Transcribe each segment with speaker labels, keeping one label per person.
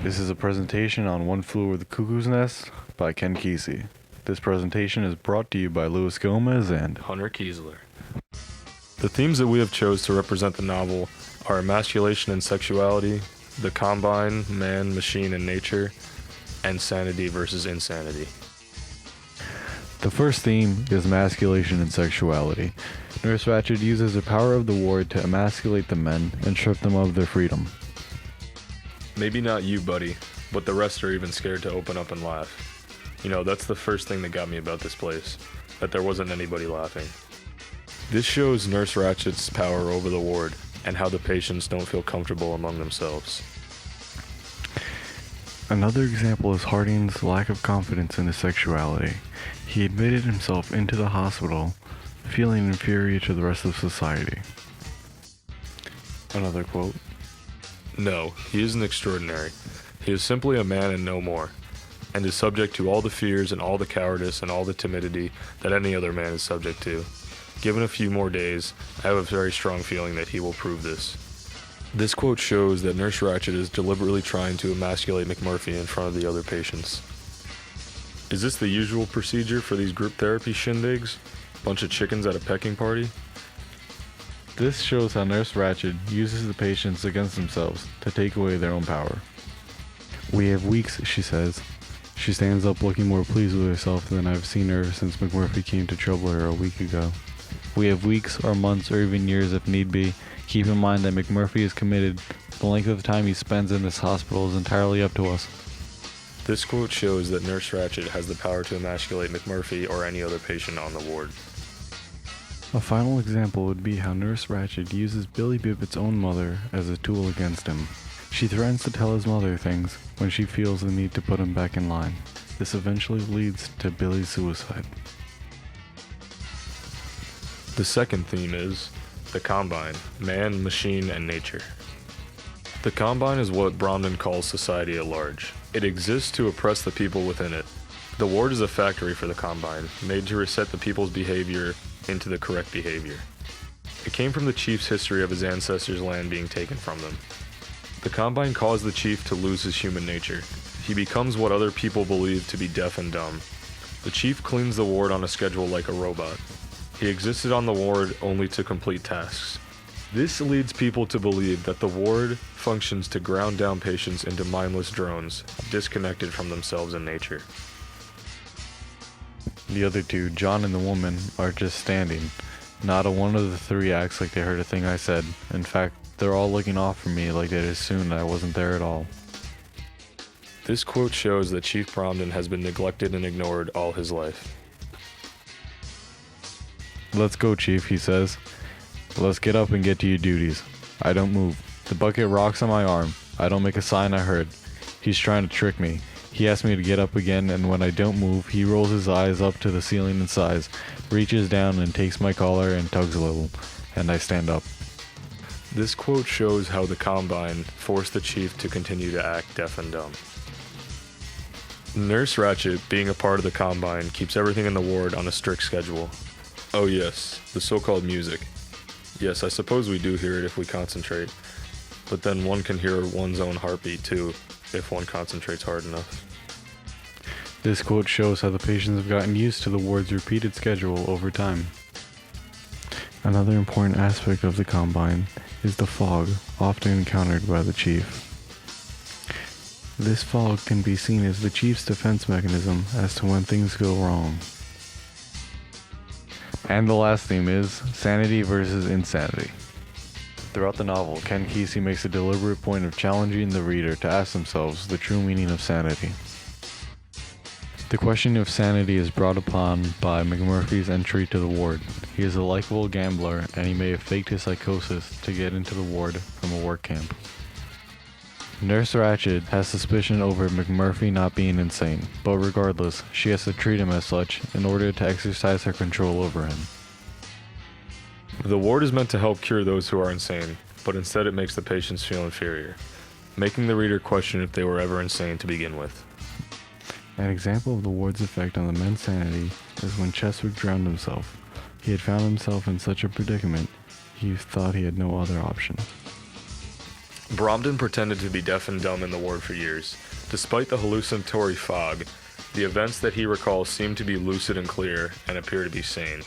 Speaker 1: This is a presentation on One Flew Over the Cuckoo's Nest by Ken Kesey. This presentation is brought to you by Luis Gomez and
Speaker 2: Hunter Kiesler. The themes that we have chose to represent the novel are emasculation and sexuality, the combine, man, machine, and nature, and sanity versus insanity.
Speaker 1: The first theme is emasculation and sexuality. Nurse Ratched uses the power of the ward to emasculate the men and strip them of their freedom.
Speaker 2: Maybe not you, buddy, but the rest are even scared to open up and laugh. You know, that's the first thing that got me about this place, that there wasn't anybody laughing. This shows Nurse Ratched's power over the ward and how the patients don't feel comfortable among themselves.
Speaker 1: Another example is Harding's lack of confidence in his sexuality. He admitted himself into the hospital, feeling inferior to the rest of society. Another quote.
Speaker 2: No, he isn't extraordinary. He is simply a man and no more, and is subject to all the fears and all the cowardice and all the timidity that any other man is subject to. Given a few more days, I have a very strong feeling that he will prove this. This quote shows that Nurse Ratched is deliberately trying to emasculate McMurphy in front of the other patients. Is this the usual procedure for these group therapy shindigs? Bunch of chickens at a pecking party?
Speaker 1: This shows how Nurse Ratched uses the patients against themselves to take away their own power. We have weeks, she says. She stands up looking more pleased with herself than I've seen her since McMurphy came to trouble her a week ago. We have weeks or months or even years if need be. Keep in mind that McMurphy is committed. The length of time he spends in this hospital is entirely up to us.
Speaker 2: This quote shows that Nurse Ratched has the power to emasculate McMurphy or any other patient on the ward.
Speaker 1: A final example would be how Nurse Ratched uses Billy Bibbit's own mother as a tool against him. She threatens to tell his mother things when she feels the need to put him back in line. This eventually leads to Billy's suicide.
Speaker 2: The second theme is the combine, man, machine, and nature. The combine is what Bromden calls society at large. It exists to oppress the people within it. The ward is a factory for the combine, made to reset the people's behavior into the correct behavior. It came from the chief's history of his ancestors' land being taken from them. The combine caused the chief to lose his human nature. He becomes what other people believe to be deaf and dumb. The chief cleans the ward on a schedule like a robot. He existed on the ward only to complete tasks. This leads people to believe that the ward functions to ground down patients into mindless drones, disconnected from themselves and nature.
Speaker 1: The other two, John and the woman, are just standing. Not a one of the three acts like they heard a thing I said. In fact, they're all looking off from me like they'd assumed I wasn't there at all.
Speaker 2: This quote shows that Chief Bromden has been neglected and ignored all his life.
Speaker 1: "Let's go, Chief," he says. "Let's get up and get to your duties." I don't move. The bucket rocks on my arm. I don't make a sign I heard. He's trying to trick me. He asks me to get up again, and when I don't move, he rolls his eyes up to the ceiling and sighs, reaches down and takes my collar and tugs a little, and I stand up.
Speaker 2: This quote shows how the combine forced the chief to continue to act deaf and dumb. Nurse Ratched, being a part of the combine, keeps everything in the ward on a strict schedule. Oh yes, the so-called music. Yes, I suppose we do hear it if we concentrate, but then one can hear one's own heartbeat too, if one concentrates hard enough.
Speaker 1: This quote shows how the patients have gotten used to the ward's repeated schedule over time. Another important aspect of the combine is the fog, often encountered by the chief. This fog can be seen as the chief's defense mechanism as to when things go wrong. And the last theme is sanity versus insanity. Throughout the novel, Ken Kesey makes a deliberate point of challenging the reader to ask themselves the true meaning of sanity. The question of sanity is brought upon by McMurphy's entry to the ward. He is a likable gambler, and he may have faked his psychosis to get into the ward from a work camp. Nurse Ratched has suspicion over McMurphy not being insane, but regardless, she has to treat him as such in order to exercise her control over him.
Speaker 2: The ward is meant to help cure those who are insane, but instead it makes the patients feel inferior, making the reader question if they were ever insane to begin with.
Speaker 1: An example of the ward's effect on the men's sanity is when Cheswick drowned himself. He had found himself in such a predicament, he thought he had no other option.
Speaker 2: Bromden pretended to be deaf and dumb in the ward for years. Despite the hallucinatory fog, the events that he recalls seem to be lucid and clear and appear to be sane.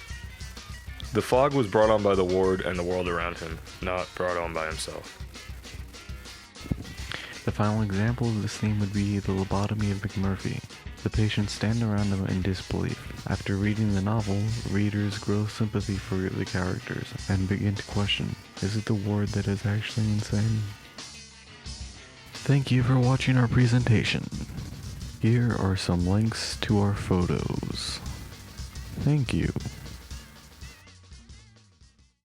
Speaker 2: The fog was brought on by the ward and the world around him, not brought on by himself.
Speaker 1: The final example of this theme would be the lobotomy of McMurphy. The patients stand around him in disbelief. After reading the novel, readers grow sympathy for the characters and begin to question, is it the ward that is actually insane? Thank you for watching our presentation. Here are some links to our photos. Thank you.